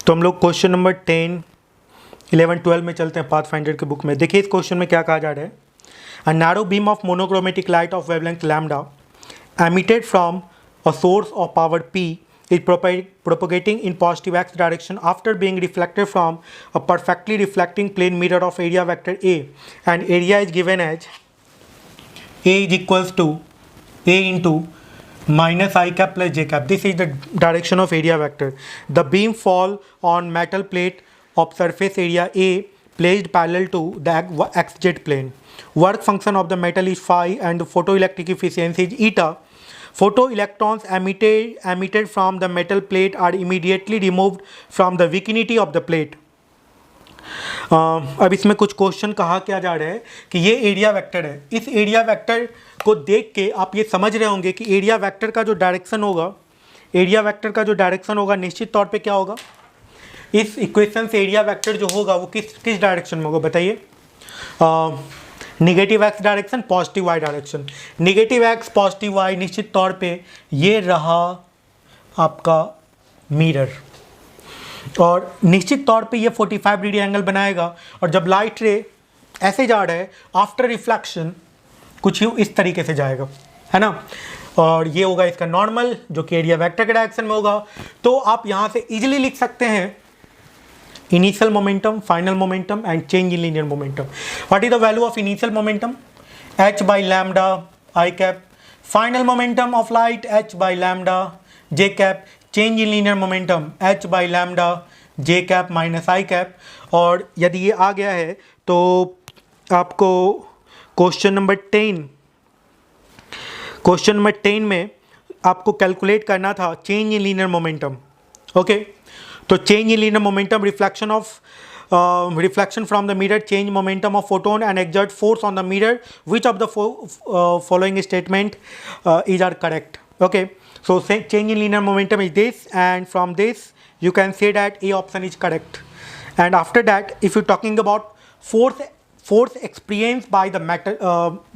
तो हम लोग क्वेश्चन नंबर 10, 11, 12 में चलते हैं पाथफाइंडर के बुक में। देखिए इस क्वेश्चन में क्या कहा जा रहा है। A narrow beam of monochromatic light of wavelength lambda emitted from a source of power P is propagating in positive x direction after being reflected from a perfectly reflecting plane mirror of area vector A, and area is given as A is equals to A into minus I cap plus J cap. This is the direction of area vector. The beam fall on metal plate of surface area A placed parallel to the xz plane. Work function of the metal is phi and the photoelectric efficiency is eta. Photoelectrons emitted from the metal plate are immediately removed from the vicinity of the plate. अब इसमें कुछ question कहा क्या जा रहा है कि ये एरिया वेक्टर है। इस एरिया वेक्टर को देख के आप ये समझ रहे होंगे कि एरिया वेक्टर का जो डायरेक्शन होगा, निश्चित तौर पे क्या होगा। इस इक्वेशन से एरिया वेक्टर जो होगा वो किस डायरेक्शन में होगा बताइए। Negative X direction, positive Y direction. Negative X positive Y, निश्चित तौर पे ये रहा आपका मिरर, और निश्चित तौर पे ये 45 डिग्री एंगल बनाएगा। और जब लाइट रे ऐसे जा रहा है आफ्टर रिफ्लेक्शन कुछ इस तरीके से जाएगा, है ना। और ये होगा इसका नॉर्मल जो कि एरिया वेक्टर के डायरेक्शन में होगा। तो आप यहाँ से इजीली लिख सकते हैं initial momentum, final momentum and change in linear momentum. What is the value of initial momentum? H by lambda I cap. Final momentum of light H by lambda J cap. Change in linear momentum H by lambda J cap minus I cap. और यदि ये आ गया है तो आपको question number 10 में आपको calculate करना था change in linear momentum. Okay, तो change in linear momentum, reflection from the mirror, change momentum of photon and exert force on the mirror, which of the following statement is are correct. Okay, so change in linear momentum is this, and from this you can say that A option is correct. And after that, if you're talking about force experienced by the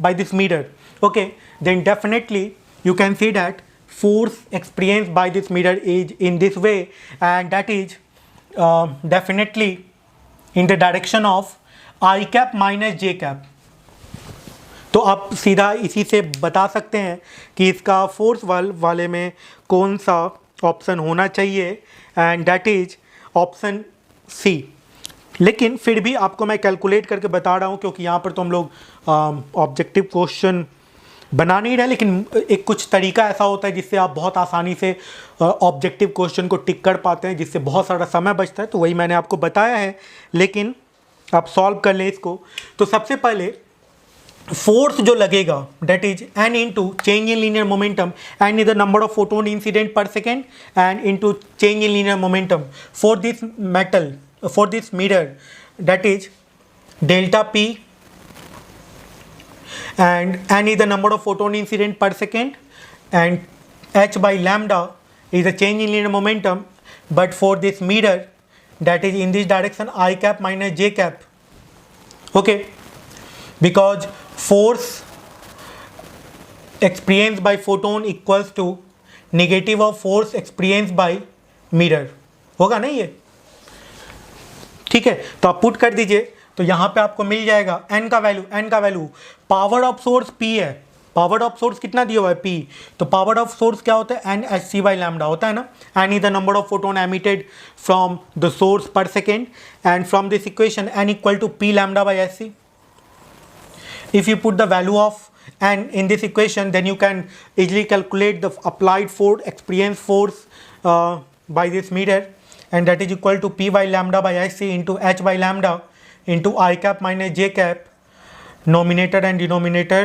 by this mirror, okay, then definitely you can see that force experienced by this mirror is in this way, and that is definitely in the direction of I cap minus J cap. तो आप सीधा इसी से बता सकते हैं कि इसका फोर्स वाले में कौन सा ऑप्शन होना चाहिए, and that is option C. लेकिन फिर भी आपको मैं कैलकुलेट करके बता रहा हूँ क्योंकि यहाँ पर तो हम लोग ऑब्जेक्टिव क्वेश्चन बना नहीं रहे, लेकिन एक कुछ तरीका ऐसा होता है जिससे आप बहुत आसानी से ऑब्जेक्टिव क्वेश्चन को टिक कर पाते हैं, जिससे बहुत सारा समय बचता है। तो वही मैंने आपको बताया है, लेकिन आप सॉल्व कर लें इसको। तो सबसे पहले फोर्स जो लगेगा that is n into change in linear momentum, n is the number of photon incident per second, and into change in linear momentum for this metal, for this mirror, that is delta p, and n is the number of photon incident per second, and h by lambda is the change in linear momentum, but for this mirror that is in this direction I cap minus J cap. Okay, because force experienced by photon equals to negative of force experienced by mirror. होगा ना ये, ठीक है। तो आप put कर दीजिए, तो यहाँ पे आपको मिल जाएगा n का value power of source p है। पावर ऑफ सोर्स कितना दिया हुआ है? p। तो पावर ऑफ सोर्स क्या होता है? n h c by lambda होता है ना। n is the number of photon emitted from the source per second, and from this equation n equal to p lambda by h c. If you put the value of n in this equation, then you can easily calculate the applied force, experienced force by this mirror, and that is equal to p by lambda by h c into h by lambda into I cap minus J cap. Nominator and denominator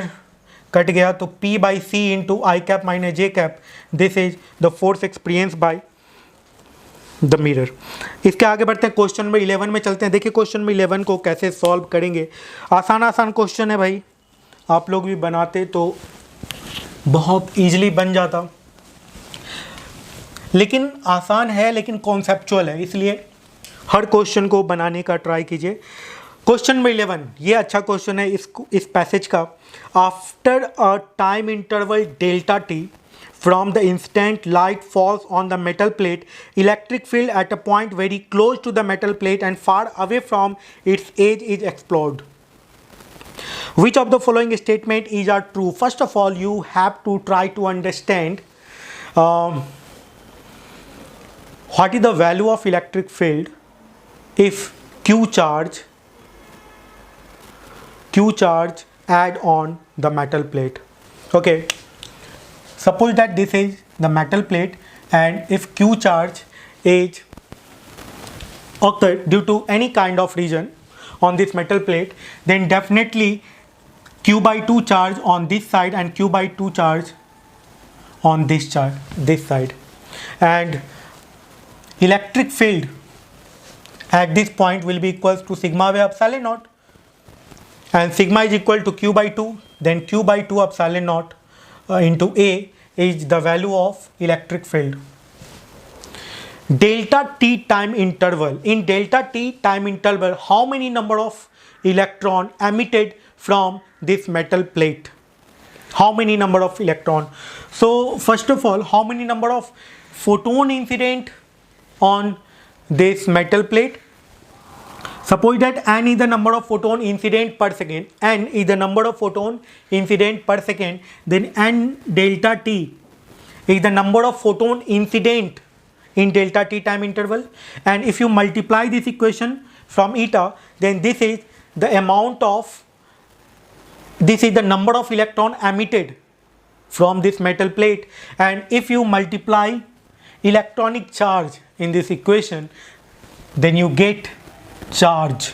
cut गया, तो p by c into I cap minus J cap. This is the force experienced by the mirror. इसके आगे बढ़ते हैं, question number 11 में चलते हैं। देखिए क्वेश्चन नंबर 11 को कैसे सॉल्व करेंगे। आसान क्वेश्चन है भाई, आप लोग भी बनाते तो बहुत इजीली बन जाता, लेकिन आसान है लेकिन कॉन्सेप्चुअल है, इसलिए हर क्वेश्चन को बनाने का ट्राई कीजिए। क्वेश्चन नंबर 11 ये अच्छा क्वेश्चन है इस पैसेज का। After a time interval delta T from the instant light falls on the metal plate, electric field at a point very close to the metal plate and far away from its edge is explored. Which of the following statement is are true? First of all, you have to try to understand what is the value of electric field if Q charge add on the metal plate. Okay, suppose that this is the metal plate, and if Q charge is occurred due to any kind of reason on this metal plate, then definitely Q by 2 charge on this side and Q by 2 charge on this side, and electric field at this point will be equals to sigma by epsilon naught, and sigma is equal to Q by 2, then Q by 2 epsilon naught into A is the value of electric field. Delta T time interval. In delta T time interval, how many number of electron emitted from this metal plate? How many number of electron? So first of all, how many number of photon incident on this metal plate? Suppose that n is the number of photon incident per second, n is the number of photon incident per second, then n delta t is the number of photon incident in delta t time interval, and if you multiply this equation from eta, then this is the number of electron emitted from this metal plate, and if you multiply electronic charge in this equation, then you get charge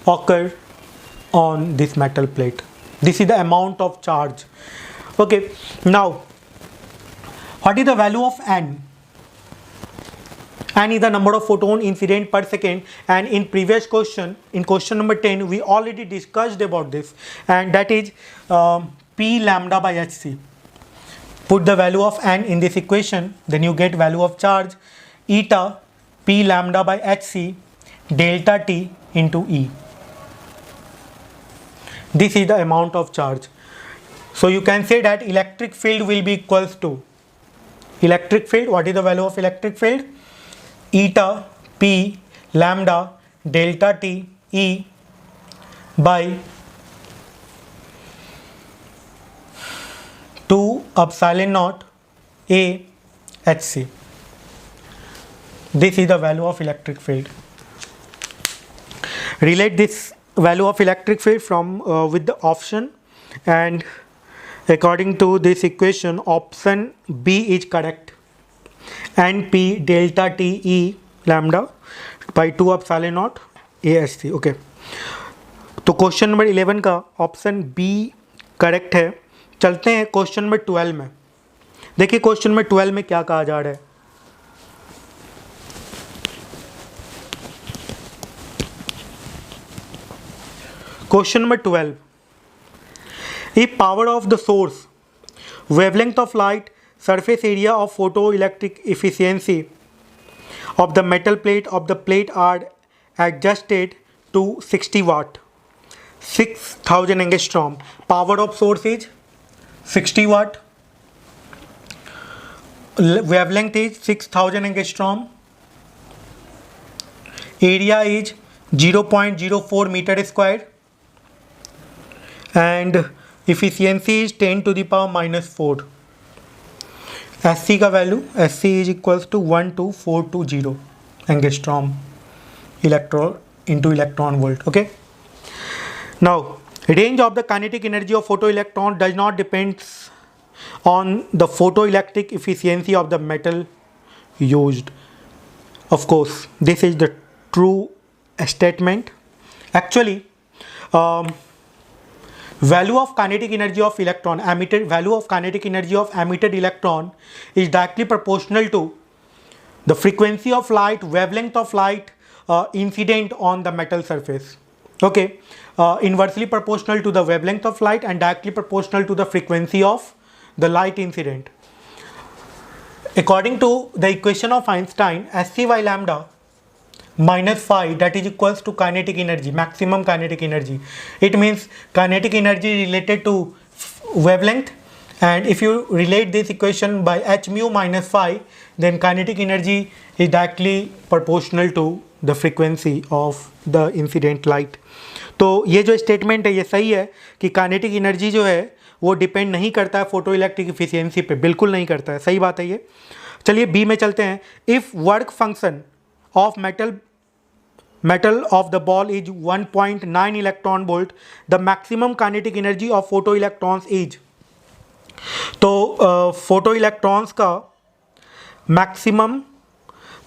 occur on this metal plate. This is the amount of charge. Okay, now what is the value of n? N is the number of photon incident per second, and in previous question, in question number 10, we already discussed about this, and that is P lambda by hc. Put the value of n in this equation, then you get value of charge eta P lambda by hc delta t into E. This is the amount of charge. So you can say that electric field will be equals to electric field. What is the value of electric field? Eta P lambda delta T E by 2 epsilon naught A Hc. This is the value of electric field. Relate this value of electric field from with the option, and according to this equation, option B is correct. Np delta T E lambda by 2 epsilon naught ASC. Okay, तो question number 11 का option B correct है. चलते हैं question number 12 में. देखिए question number 12 में क्या कहा जा रहा है. Question number 12. If power of the source, wavelength of light, surface area of photoelectric efficiency of the metal plate of the plate are adjusted to 60 watt, 6000 angstrom. Power of source is 60 watt. Wavelength is 6000 angstrom. Area is 0.04 meter square. And efficiency is 10 to the power minus 4. SC का value SC is equals to 12420 angstrom into electron volt. Okay. Now, range of the kinetic energy of photoelectron does not depend on the photoelectric efficiency of the metal used. Of course, this is the true statement. Actually, value of kinetic energy of electron emitted, value of kinetic energy of emitted electron is directly proportional to the frequency of light, wavelength of light incident on the metal surface. Okay, inversely proportional to the wavelength of light and directly proportional to the frequency of the light incident. According to the equation of Einstein, Sc by lambda minus phi, that is equals to kinetic energy, maximum kinetic energy. It means kinetic energy related to wavelength, and if you relate this equation by h mu minus phi, then kinetic energy is directly proportional to the frequency of the incident light. तो ये जो statement है ये सही है कि kinetic energy जो है वो डिपेंड नहीं करता है फोटो इलेक्ट्रिक इफिशियंसी पे, बिल्कुल नहीं करता है, सही बात है ये। चलिए बी में चलते हैं। If work function of metal of the ball is 1.9 electron volt, the maximum kinetic energy of photo electrons is, तो फोटो इलेक्ट्रॉन्स का मैक्सिमम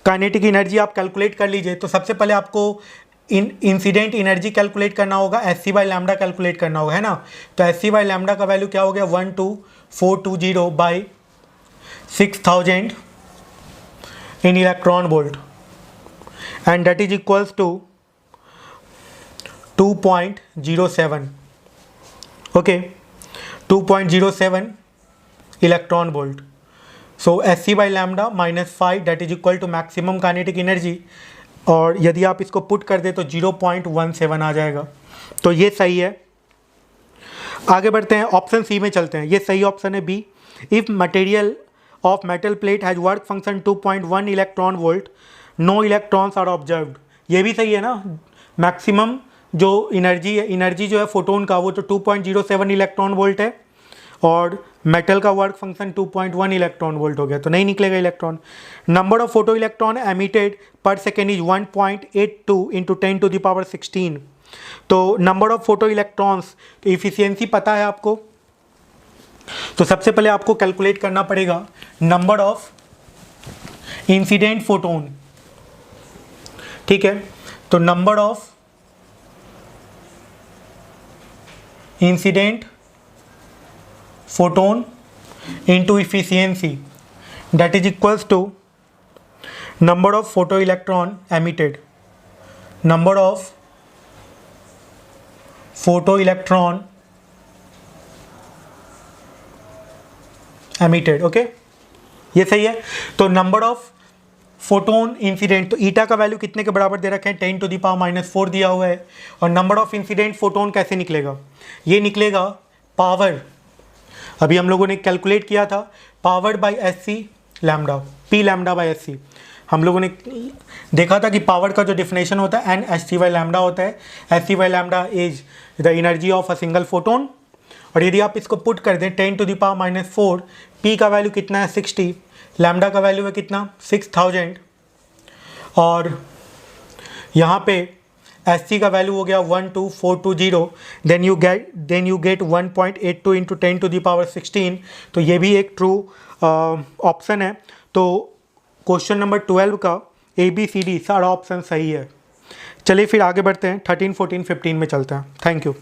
काइनेटिक एनर्जी आप कैलकुलेट कर लीजिए। तो सबसे पहले आपको इंसिडेंट एनर्जी कैलकुलेट करना होगा, S C by lambda calculate करना होगा, है ना। तो एस सी बाई लैम्डा का वैल्यू क्या हो गया 12420 by 6000 in electron volt, and that is equals to 2.07, okay, 2.07 electron volt. So SC by lambda minus phi, that is equal to maximum kinetic energy, और यदि आप इसको पुट कर दे तो 0.17 आ जाएगा। तो ये सही है। आगे बढ़ते हैं, ऑप्शन सी में चलते हैं। ये सही ऑप्शन है B. If material of metal plate has work function 2.1 electron volt, no electrons are observed, ये भी सही है ना। मैक्सिमम जो एनर्जी जो है फोटोन का वो तो 2.07 इलेक्ट्रॉन वोल्ट है, और मेटल का वर्क फंक्शन 2.1 इलेक्ट्रॉन वोल्ट हो गया, तो नहीं निकलेगा electron. Number of photo electron emitted per second is 1.82 into 10 to the power 16। तो नंबर ऑफ फोटो इलेक्ट्रॉन्स, तो इफिशियंसी पता है आपको, तो सबसे पहले आपको कैलकुलेट करना पड़ेगा नंबर ऑफ इंसिडेंट फोटोन, ठीक है। तो number of incident photon into efficiency, that is equals to number of photo electron emitted, number of photo electron emitted, okay, ये सही है। तो नंबर ऑफ फोटोन इंसिडेंट, तो ईटा का वैल्यू कितने के बराबर दे रखे हैं 10 टू द पावर -4 दिया हुआ है, और नंबर ऑफ इंसिडेंट फोटोन कैसे निकलेगा, ये निकलेगा पावर, अभी हम लोगों ने कैलकुलेट किया था, power by S C lambda, P lambda by S C. हम लोगों ने देखा था कि पावर का जो डिफिनेशन होता है N S C by lambda होता है। S C by lambda is the energy of a single photon, और यदि आप इसको पुट कर दें 10 टू द पावर -4, पी का वैल्यू कितना है 60, लैम्डा का वैल्यू है कितना 6000, और यहाँ पे एस सी का वैल्यू हो गया 12420, then you get 1.82 into 10 to the power 16। तो ये भी एक ट्रू ऑप्शन है। तो क्वेश्चन नंबर 12 का ABCD सारा ऑप्शन सही है। चलिए फिर आगे बढ़ते हैं, 13, 14, 15 में चलते हैं। Thank you.